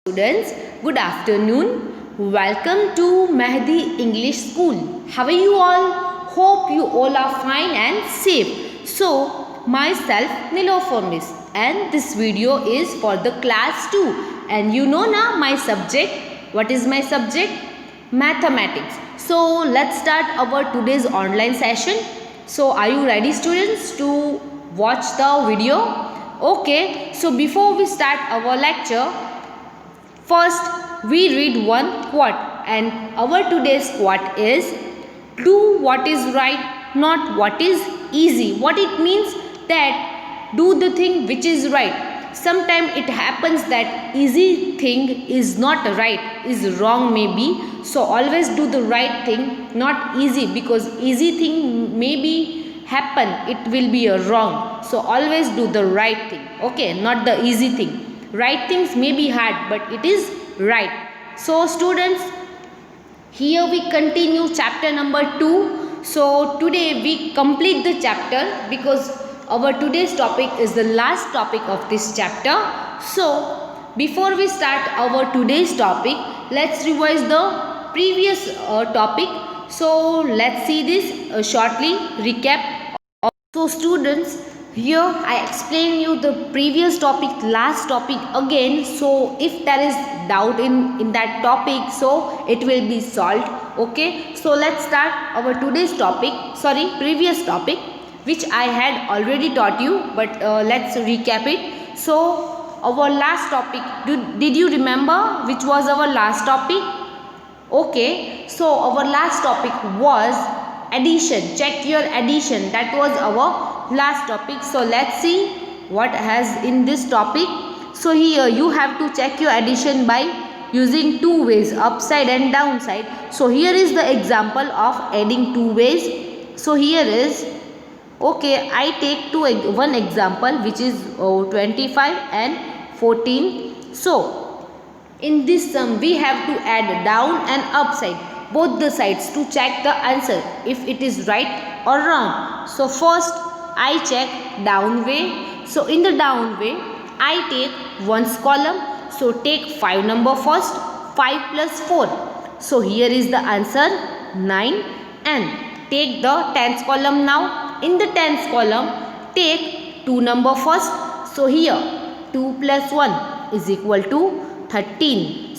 Students, good afternoon. Welcome to Mehdi English School. How are you all? Hope you all are fine and safe. So, myself Nilofer Miss, and this video is for the class 2. And you know now my subject. What is my subject? Mathematics. So, let's start our today's online session. So, are you ready, students, to watch the video? Okay. So, before we start our lecture, first, we read one quote, and our today's quote is, do what is right, not what is easy. What it means that do the thing which is right. Sometimes it happens that easy thing is not right, is wrong maybe. So always do the right thing, not easy, because easy thing maybe happen, it will be a wrong. So always do the right thing, okay, not the easy thing. Right things may be hard, but it is right. So students, here we continue chapter number 2. So today we complete the chapter because our today's topic is the last topic of this chapter. So before we start our today's topic, let's revise the previous topic. So let's see this shortly recap. So students, here I explain you the previous topic, last topic again. So if there is doubt in that topic, so it will be solved. Okay. So let's start our today's topic, previous topic, which I had already taught you, but let's recap it. So our last topic, did you remember which was our last topic? Okay. So our last topic was addition. Check your addition. That was our last topic. So let's see what has in this topic. So here you have to check your addition by using two ways, upside and downside. So here is the example of adding two ways. So here is, okay, I take one example, which is 25 and 14. So in this sum we have to add down and upside, both the sides, to check the answer if it is right or wrong. So first I check down way. So in the down way I take ones column. So take 5 number first, 5 plus 4. So here is the answer 9. And take the tens column now. In the tens column take 2 number first. So here 2 plus 1 is equal to 3.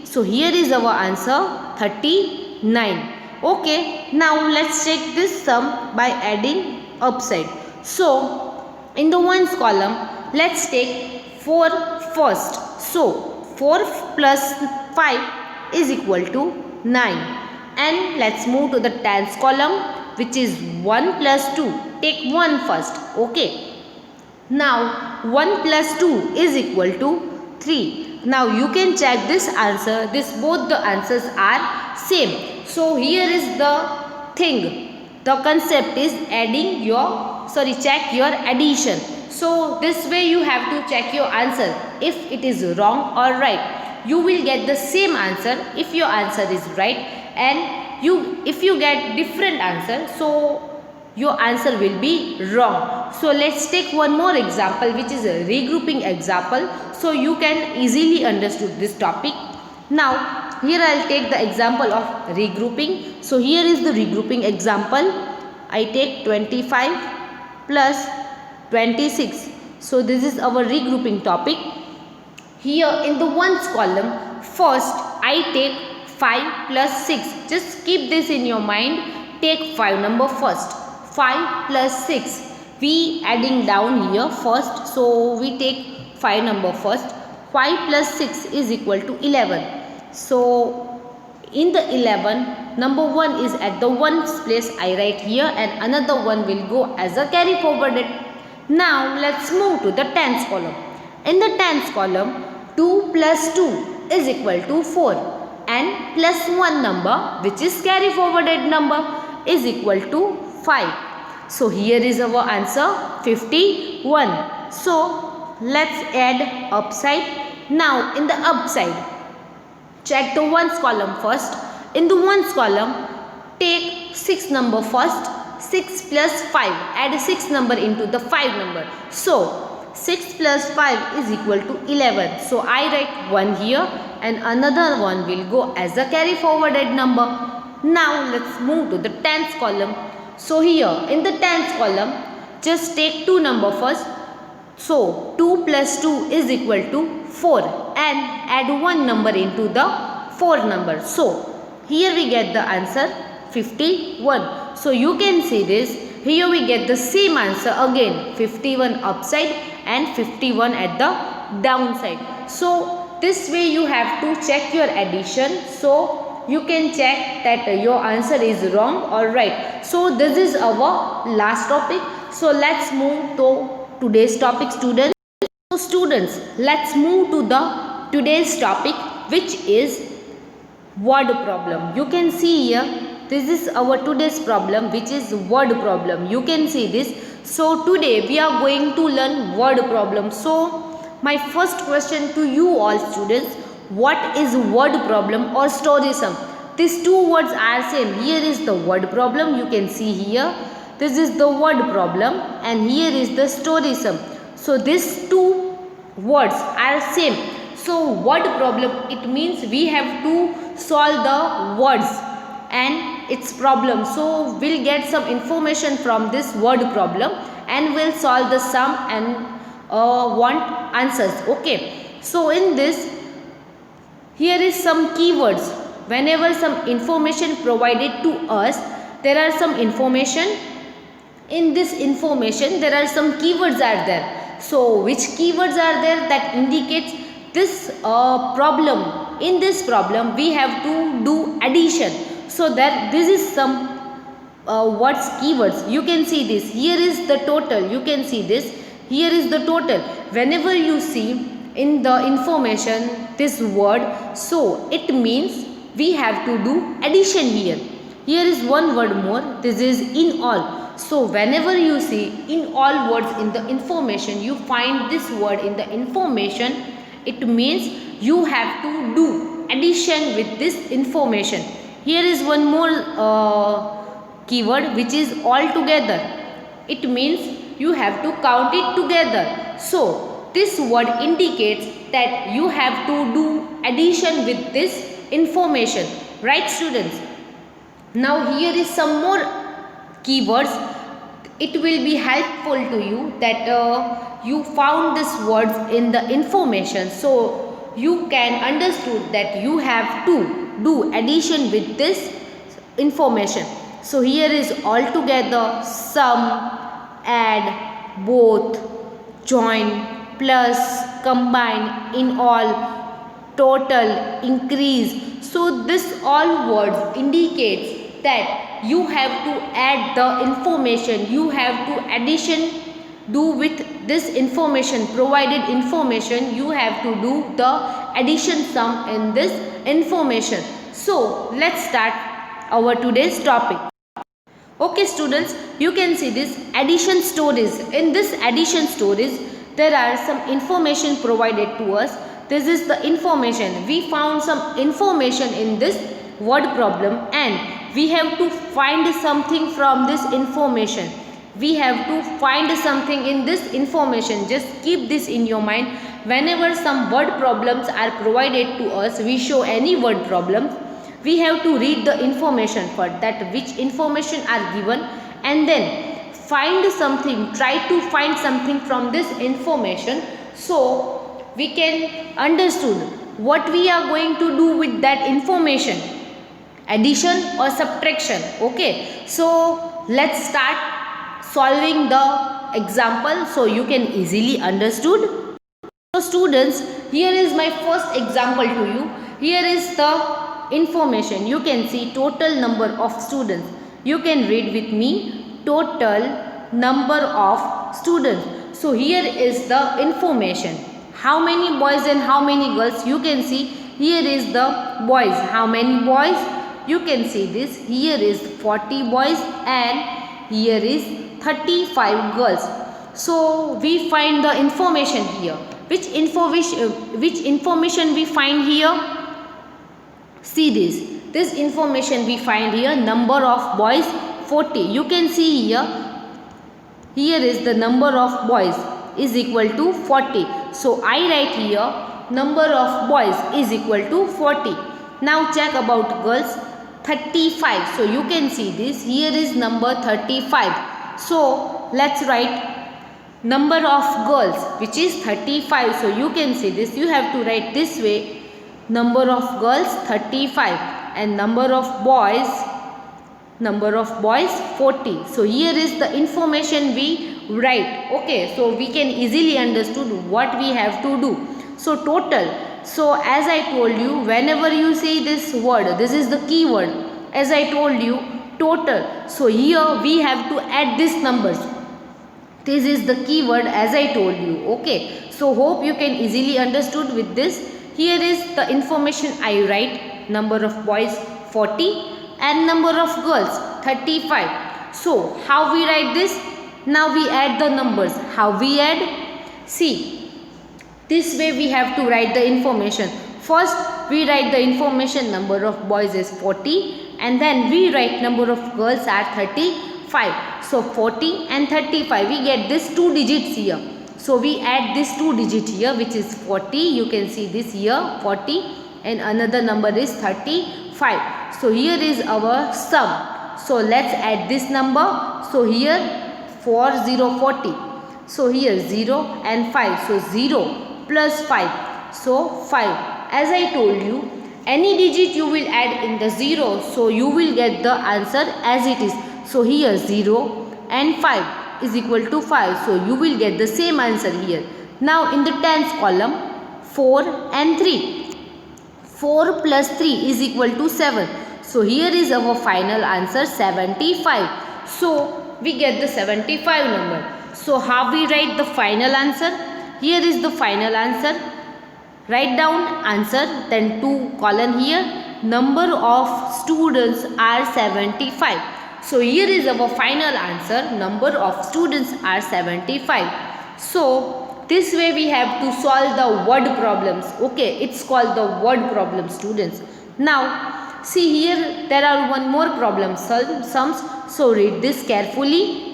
So here is our answer 39. Okay, now let's check this sum by adding upside. So in the ones column, let's take 4 first. So 4 plus 5 is equal to 9. And let's move to the tens column, which is 1 plus 2. Take 1 first. Okay. Now 1 plus 2 is equal to 3. Now you can check this answer. Both the answers are same. So here is the thing. The concept is adding check your addition. So this way you have to check your answer if it is wrong or right. You will get the same answer if your answer is right, and if you get different answer, so your answer will be wrong. So let's take one more example, which is a regrouping example, so you can easily understand this topic. Now here I'll take the example of regrouping. So here is the regrouping example. I take 25 plus 26. So this is our regrouping topic. Here in the ones column, first I take 5 plus 6. Just keep this in your mind. Take 5 number first. 5 plus 6. We adding down here first. So we take 5 number first. 5 plus 6 is equal to 11. So in the 11, number 1 is at the ones place, I write here, and another one will go as a carry forwarded. Now let's move to the tens column. In the tens column, 2 plus 2 is equal to 4, and plus 1 number, which is carry forwarded number, is equal to 5. So here is our answer 51. So let's add upside. Now in the upside, check the ones column first. In the ones column, take 6 number first. 6 plus 5, add 6 number into the 5 number. So 6 plus 5 is equal to 11. So I write 1 here and another one will go as a carry forwarded number. Now let's move to the tens column. So here in the tens column, just take two number first. So 2 plus 2 is equal to 4 and add one number into the 4 number. So here we get the answer 51. So you can see this. Here we get the same answer again, 51 upside and 51 at the downside. So this way you have to check your addition. So you can check that your answer is wrong or right. So this is our last topic. So let's move to today's topic, students. So students, let's move to the today's topic, which is word problem. You can see here. This is our today's problem, which is word problem. You can see this. So today we are going to learn word problem. So my first question to you all students, what is word problem or story sum? These two words are same. Here is the word problem. You can see here. This is the word problem and here is the story sum. So these two words are same. So word problem, it means we have to solve the words and its problem. So we'll get some information from this word problem and we'll solve the sum and want answers. Okay. So in this, here is some keywords. Whenever some information provided to us, there are some information. In this information, there are some keywords are there. So which keywords are there that indicates this problem? In this problem, we have to do addition. So that this is some words keywords. You can see this. Here is the total. You can see this. Here is the total. Whenever you see in the information this word, so it means we have to do addition here. Here is one word more. This is in all. So whenever you see in all words in the information, you find this word in the information, it means you have to do addition with this information. Here is one more keyword, which is all together. It means you have to count it together. So this word indicates that you have to do addition with this information. Right, students? Now here is some more keywords. It will be helpful to you that you found these words in the information. So you can understood that you have to do addition with this information. So here is altogether, sum, add, both, join, plus, combine, in all, total, increase. So this all words indicates that you have to add the information. You have to addition do with this information, provided information. You have to do the addition sum in this information. So let's start our today's topic. Okay students, you can see this addition stories. In this addition stories, there are some information provided to us. This is the information. We found some information in this word problem and we have to find something from this information. We have to find something in this information. Just keep this in your mind. Whenever some word problems are provided to us, we show any word problems, we have to read the information for that which information are given and then find something, try to find something from this information so we can understood what we are going to do with that information, addition or subtraction. Okay, so let's start solving the example so you can easily understood. So students, here is my first example to you. Here is the information. You can see total number of students. You can read with me, total number of students. So here is the information. How many boys and how many girls? You can see here is the boys. How many boys? You can see this. Here is 40 boys and here is 35 girls. So we find the information here. Which information we find here? See this. This information we find here. Number of boys 40. You can see here. Here is the number of boys. is equal to 40. So I write here number of boys is equal to 40. Now check about girls. 35. So you can see this. Here is number 35. So let's write number of girls, which is 35. So you can see this. You have to write this way. Number of girls 35 and number of boys 40. So here is the information we write. Okay, so we can easily understood what we have to do. So total. So as I told you, whenever you say this word, this is the keyword. As I told you, total. So here we have to add these numbers. This is the keyword as I told you. Okay, so hope you can easily understood with this. Here is the information I write. Number of boys 40 and number of girls 35. So how we write this? Now we add the numbers. How we add? See. This way we have to write the information. First we write the information number of boys is 40 and then we write number of girls are 35. So 40 and 35 we get this 2 digits here. So we add this 2 digit here which is 40. You can see this here 40 and another number is 35. So here is our sum. So let's add this number. So here 40. So here 0 and 5. So 0 plus 5. So 5. As I told you, any digit you will add in the 0. So you will get the answer as it is. So here 0 and 5 is equal to 5. So you will get the same answer here. Now in the tens column 4 and 3. 4 plus 3 is equal to 7. So here is our final answer 75. So we get the 75 number. So how we write the final answer? Here is the final answer. Write down answer, then 2 colon here. Number of students are 75. So here is our final answer. Number of students are 75. So this way we have to solve the word problems. Okay, it's called the word problem, students. Now see here there are one more problem sums. So read this carefully.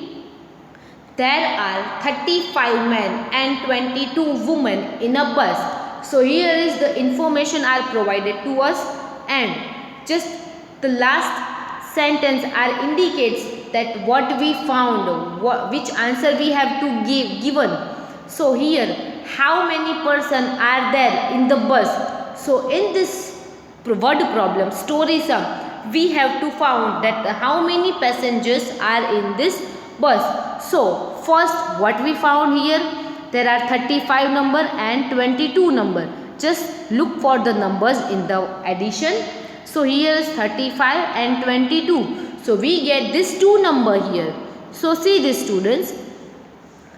There are 35 men and 22 women in a bus. So here is the information are provided to us and just the last sentence are indicates that what we found, which answer we have to given. So here how many person are there in the bus? So in this word problem story sum we have to found that how many passengers are in this bus. So first what we found here, there are 35 number and 22 number. Just look for the numbers in the addition. So here is 35 and 22. So we get this 2 number here. So see this students,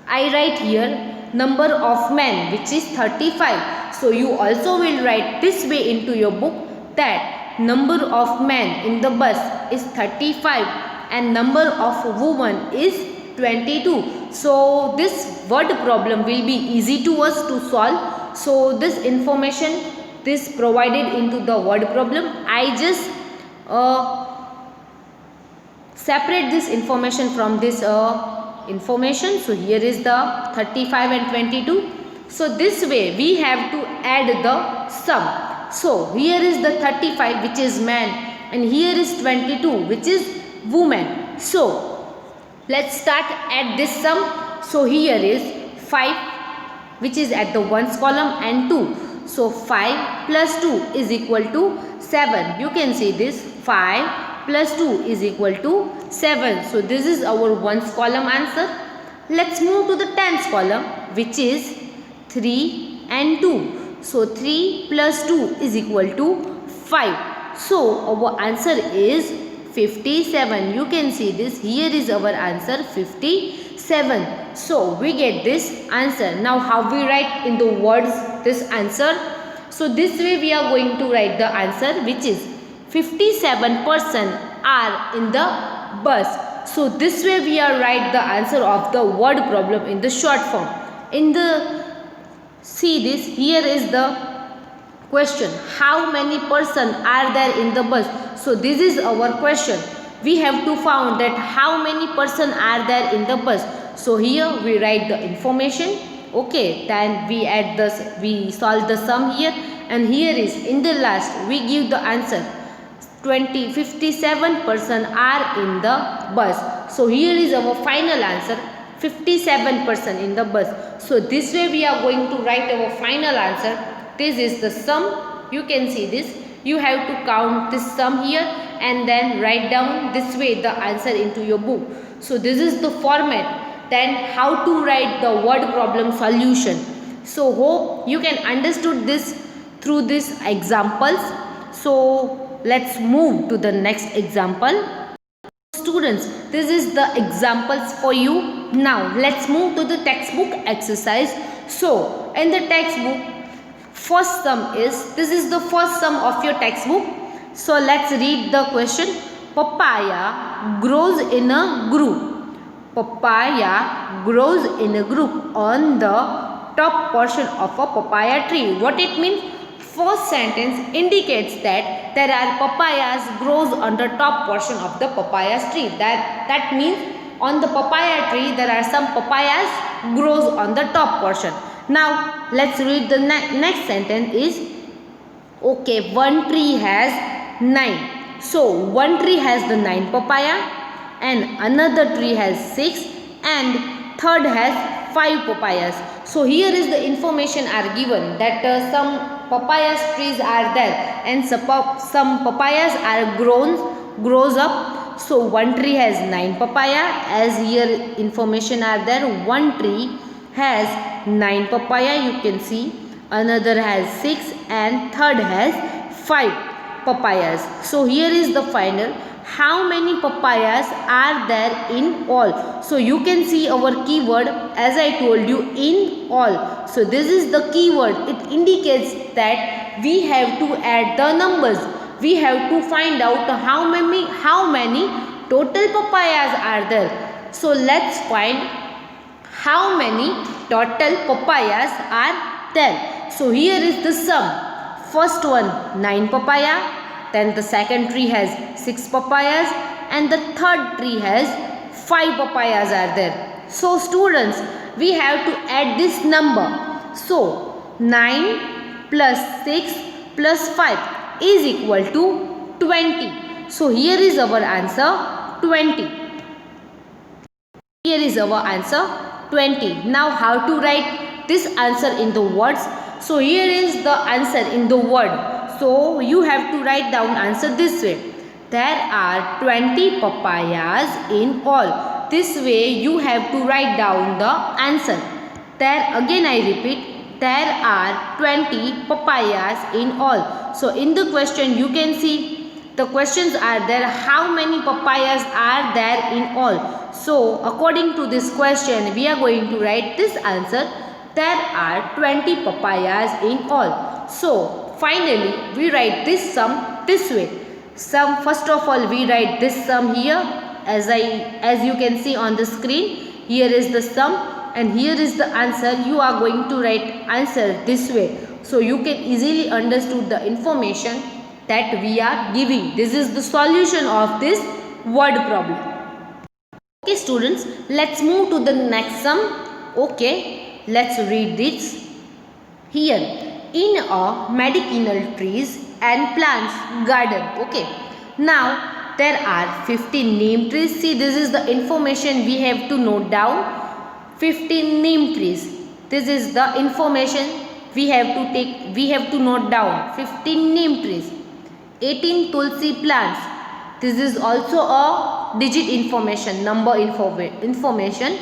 I write here number of men which is 35. So you also will write this way into your book that number of men in the bus is 35 and number of women is 22. So this word problem will be easy to us to solve. So this information this provided into the word problem, I just separate this information from this information. So here is the 35 and 22. So this way we have to add the sum. So here is the 35 which is man and here is 22 which is woman. So let's start add this sum. So here is 5 which is at the ones column and 2. So 5 plus 2 is equal to 7. You can see this 5 plus 2 is equal to 7. So this is our ones column answer. Let's move to the tens column which is 3 and 2. So 3 plus 2 is equal to 5. So our answer is 57. You can see this. Here is our answer 57. So we get this answer. Now how we write in the words this answer? So this way we are going to write the answer which is 57% are in the bus. So this way we are write the answer of the word problem in the short form. In the see this, here is the question, how many person are there in the bus? So this is our question. We have to find that how many person are there in the bus. So here we write the information Okay, then we solve the sum here, and here is in the last we give the answer. 57% are in the bus. So here is our final answer, 57% in the bus. So this way we are going to write our final answer. This is the sum. You can see this. You have to count this sum here and then write down this way the answer into your book. So this is the format. Then how to write the word problem solution. So hope you can understood this through these examples. So let's move to the next example. Students, this is the examples for you. Now let's move to the textbook exercise. So in the textbook, first sum is, this is the first sum of your textbook. So let's read the question. Papaya grows in a group. Papaya grows in a group on the top portion of a papaya tree. What it means? First sentence indicates that there are papayas grows on the top portion of the papaya tree. That means on the papaya tree there are some papayas grows on the top portion. Now let's read the next sentence is, okay, one tree has 9. So one tree has the 9 papaya, and another tree has 6, and third has 5 papayas. So here is the information are given that some papayas trees are there and some papayas are grows up. So one tree has 9 papaya, as here information are there. One tree has 9 papaya, you can see, another has 6, and third has 5 papayas. So here is the final. How many papayas are there in all? So you can see our keyword, as I told you, in all. So this is the keyword. It indicates that we have to add the numbers. We have to find out how many total papayas are there. So let's find how many total papayas are there. So here is the sum. First one 9 papaya. Then the second tree has 6 papayas, and the third tree has 5 papayas are there. So students, we have to add this number. So 9 plus 6 plus 5 is equal to 20. So here is our answer 20. Here is our answer 20. Now how to write this answer in the words? So here is the answer in the word. So you have to write down answer this way. There are 20 papayas in all. This way you have to write down the answer. There again I repeat, there are 20 papayas in all. So in the question you can see the questions are there, how many papayas are there in all. So according to this question we are going to write this answer. There are 20 papayas in all. So finally, we write this sum this way. Sum, first of all, we write this sum here, as you can see on the screen. Here is the sum, and here is the answer. You are going to write answer this way, so you can easily understood the information that we are giving. This is the solution of this word problem. Okay, students, let's move to the next sum. Okay, let's read this here. In a medicinal trees and plants garden. Okay, now there are 15 neem trees. See, this is the information we have to note down. 15 neem trees. This is the information we have to take. We have to note down 15 neem trees. 18 tulsi plants. This is also a digit information, number information.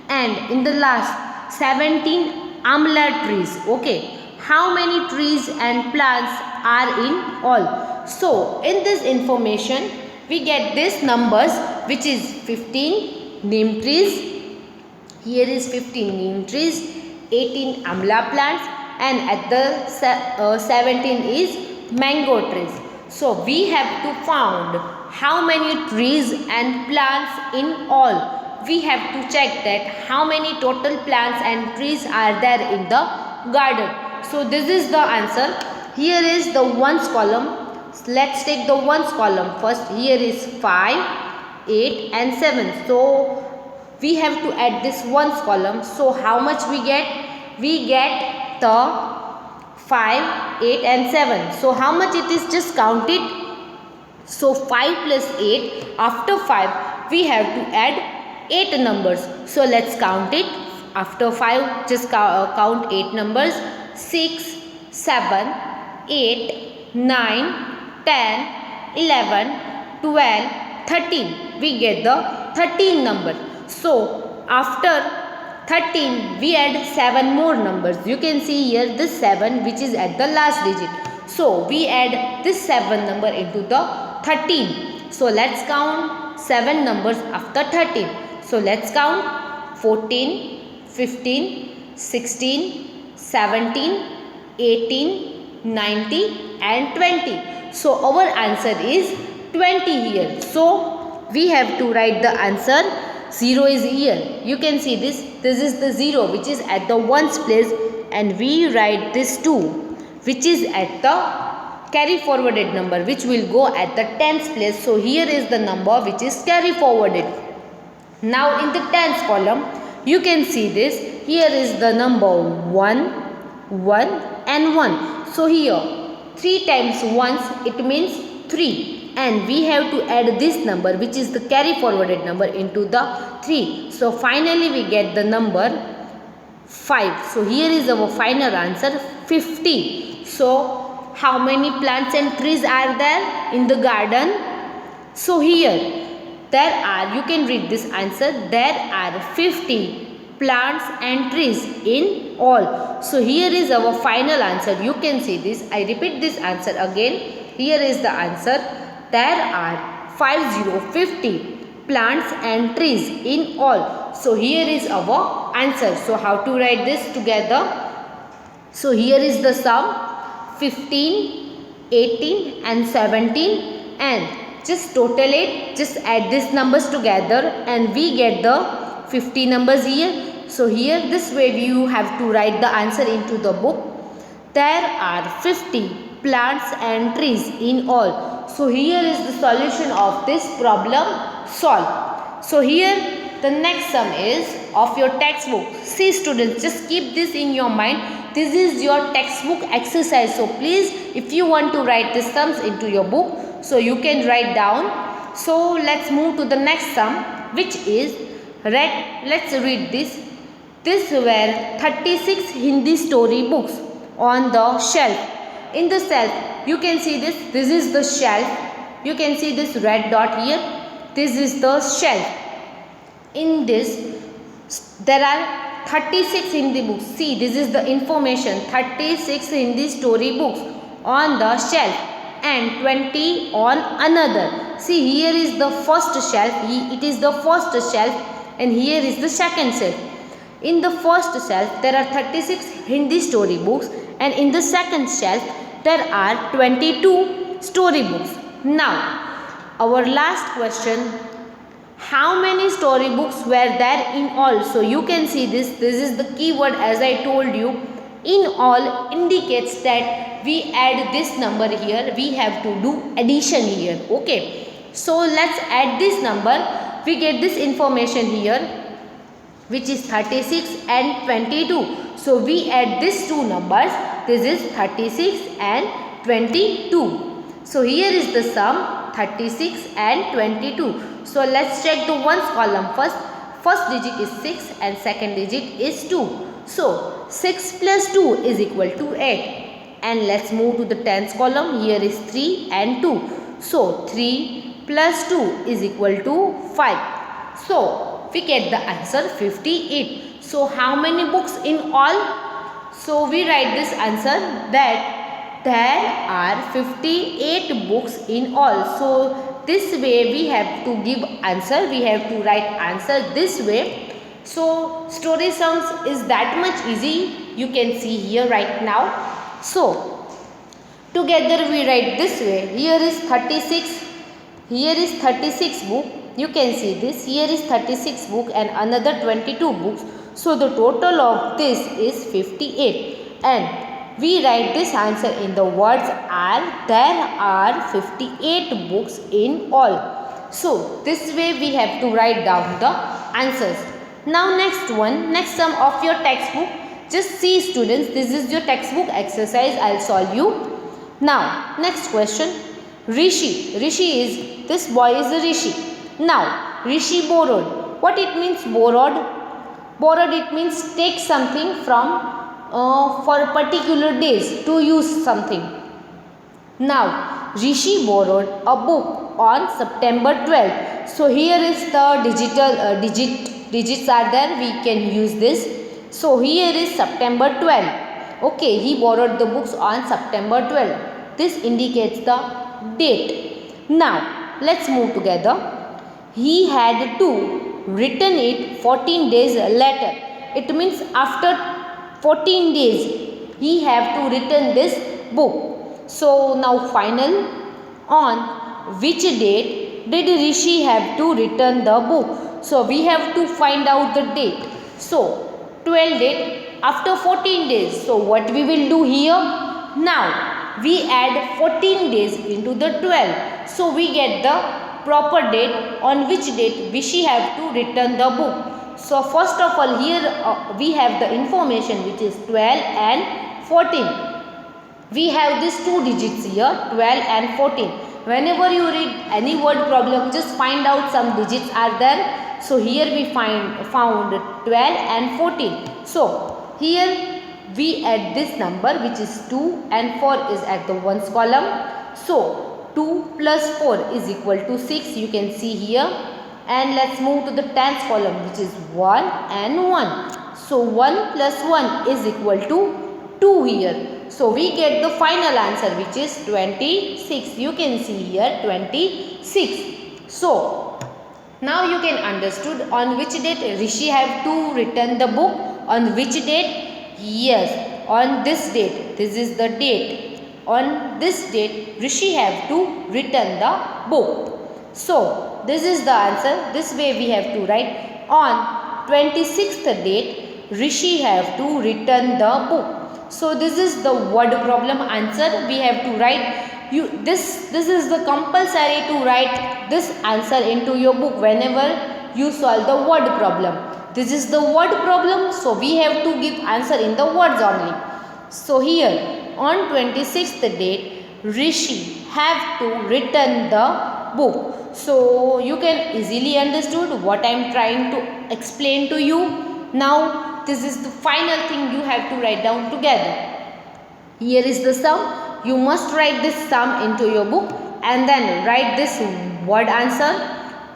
And in the last 17 amla trees. Okay. How many trees and plants are in all? So in this information we get these numbers, which is 15 neem trees. Here is 15 neem trees, 18 amla plants, and at the 17 is mango trees. So we have to find how many trees and plants in all. We have to check that how many total plants and trees are there in the garden. So this is the answer. Here is the ones column. Let's take the ones column first. Here is 5, 8 and 7. So we have to add this ones column. So how much we get? we get the 5, 8 and 7. So how much it is? Just count it. So 5 plus 8, after 5 we have to add 8 numbers. So let's count it. After 5 just count 8 numbers. 6, 7, 8, 9, 10, 11, 12, 13. We get the 13 number. So after 13 we add 7 more numbers. You can see here this 7 which is at the last digit. So we add this 7 number into the 13. So let's count 7 numbers after 13. So let's count 14, 15, 16, 17, 18, 19 and 20. So our answer is 20 here. So we have to write the answer. 0 is here. You can see this. This is the 0 which is at the ones place, and we write this 2 which is at the carry forwarded number, which will go at the tens place. So here is the number which is carry forwarded. Now in the tens column you can see this. Here is the number 1, 1 and 1. So here 3 times 1 it means 3, and we have to add this number which is the carry forwarded number into the 3. So finally we get the number 5. So here is our final answer, 50. So how many plants and trees are there in the garden? So here there are, you can read this answer, there are 50 plants and trees in all. So here is our final answer. You can see this. I repeat this answer again. Here is the answer. There are 50 plants and trees in all. So here is our answer. So how to write this together? So here is the sum. 15, 18 and 17, and just total it, just add these numbers together and we get the 50 numbers here. So here this way you have to write the answer into the book. There are 50 plants and trees in all. So here is the solution of this problem solved. So here the next sum is of your textbook. See students, just keep this in your mind. This is your textbook exercise. So please, if you want to write the sums into your book, so you can write down. So let's move to the next sum, which is let's read this. These were 36 Hindi story books on the shelf. In the shelf, you can see this. This is the shelf. You can see this red dot here. This is the shelf. In this, there are 36 Hindi books. See, this is the information. 36 Hindi story books on the shelf and 20 on another. See, here is the first shelf. It is the first shelf, and here is the second shelf. In the first shelf, there are 36 Hindi story books, and in the second shelf, there are 22 story books. Now, our last question. How many story books were there in all? So you can see this. This is the keyword, as I told you. In all indicates that we add this number here. We have to do addition here. Okay. So let's add this number. We get this information here, which is 36 and 22. So we add these two numbers. This is 36 and 22. So here is the sum, 36 and 22. So let's check the ones column first. First digit is 6 and second digit is 2. So 6 plus 2 is equal to 8. And let's move to the tens column. Here is 3 and 2. So 3 plus 2 is equal to 5. So we get the answer 58. So how many books in all? So we write this answer that there are 58 books in all. So this way we have to give answer. We have to write answer this way. So story sums is that much easy. You can see here right now. So together we write this way. Here is 36. Here is 36 book. You can see this. Here is 36 book and another 22 books. So the total of this is 58. And we write this answer in the words are there are 58 books in all. So this way we have to write down the answers. Now next one, next sum of your textbook. Just see students, this is your textbook exercise. I'll solve you. Now, next question. Rishi. Rishi is, this boy is a Rishi. Now, Rishi borrowed. What it means borrowed? Borrowed, it means take something from for particular days to use something. Now, Rishi borrowed a book on September 12th. So, here is the digits are there. We can use this. So, here is September 12th. Okay, he borrowed the books on September 12th. This indicates the date. Now, let's move together. He had to return it 14 days later. It means after 14 days, he have to return this book. So, now final, on which date did Rishi have to return the book? So, we have to find out the date. So, 12 date after 14 days. So, what we will do here? Now, we add 14 days into the 12. So, we get the proper date on which date Rishi have to return the book. So, first of all, here we have the information which is 12 and 14. We have these two digits here, 12 and 14. Whenever you read any word problem, just find out some digits are there. So, here we found 12 and 14. So, here we add this number which is 2 and 4 is at the ones column. So, 2 plus 4 is equal to 6, you can see here. And let's move to the tens column which is 1 and 1. So, 1 plus 1 is equal to 2 here. So, we get the final answer which is 26. You can see here 26. So, now you can understood on which date Rishi have to return the book. On which date? Yes, on this date. This is the date. On this date Rishi have to return the book. So, this is the answer. This way we have to write. On 26th date Rishi have to return the book. So, this is the word problem answer. We have to write. This is the compulsory to write this answer into your book whenever you solve the word problem. This is the word problem. So, we have to give answer in the words only. So, here on 26th date Rishi have to return the book. So, you can easily understood what I am trying to explain to you. Now, this is the final thing you have to write down together. Here is the sum. You must write this sum into your book and then write this word answer.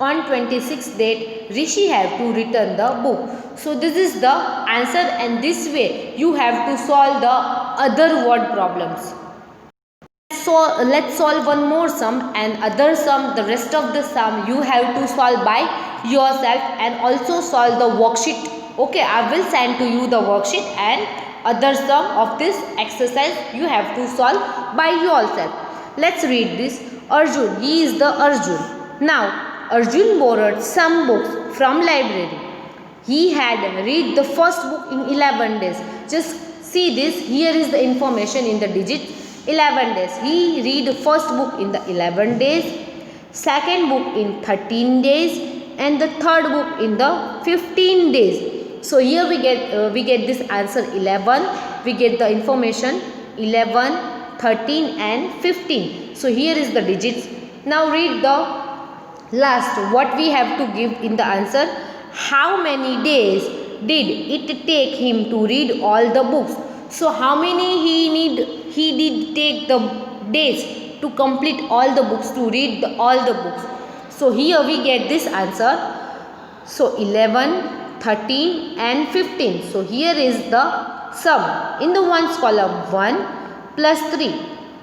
On 26th date, Rishi have to return the book. So, this is the answer and this way you have to solve the other word problems. So, let's solve one more sum and other sum, the rest of the sum you have to solve by yourself and also solve the worksheet. Okay, I will send to you the worksheet and other sum of this exercise you have to solve by yourself. Let's read this. Arjun, he is the Arjun. Now, Arjun borrowed some books from library. He had read the first book in 11 days. Just see this. Here is the information in the digit 11 days. He read first book in the 11 days, second book in 13 days and the third book in the 15 days. So, here we get this answer 11. We get the information 11, 13 and 15. So, here is the digits. Now, read the last what we have to give in the answer. How many days did it take him to read all the books? So, how many he did take the days to complete all the books, to read all the books. So, here we get this answer. So, 11, 13 and 15. So, here is the sum. In the ones column 1 plus 3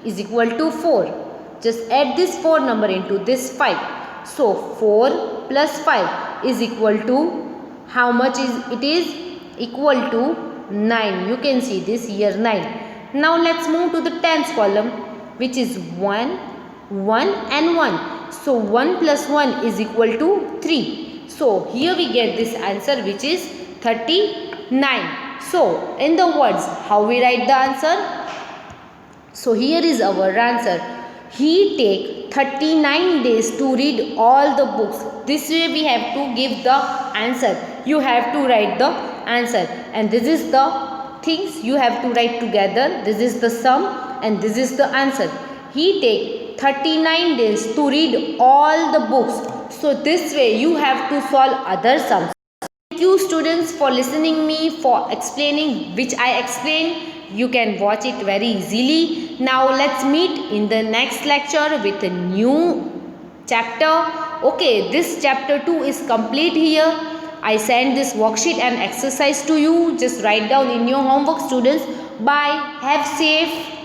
is equal to 4. Just add this 4 number into this 5. So, 4 plus 5 is equal to, how much is it is? Equal to 9. You can see this here 9. Now, let's move to the tens column which is 1, 1 and 1. So, 1 plus 1 is equal to 3. So, here we get this answer which is 39. So, in the words, how we write the answer? So, here is our answer. He take 39 days to read all the books. This way we have to give the answer. You have to write the answer. And this is the things you have to write together. This is the sum and this is the answer. He take 39 days to read all the books. So this way you have to solve other sums. Thank you students for listening me, for explaining which I explained. You can watch it very easily. Now let's meet in the next lecture with a new chapter. Okay, this chapter 2 is complete here. I send this worksheet and exercise to you. Just write down in your homework students. Bye. Have safe.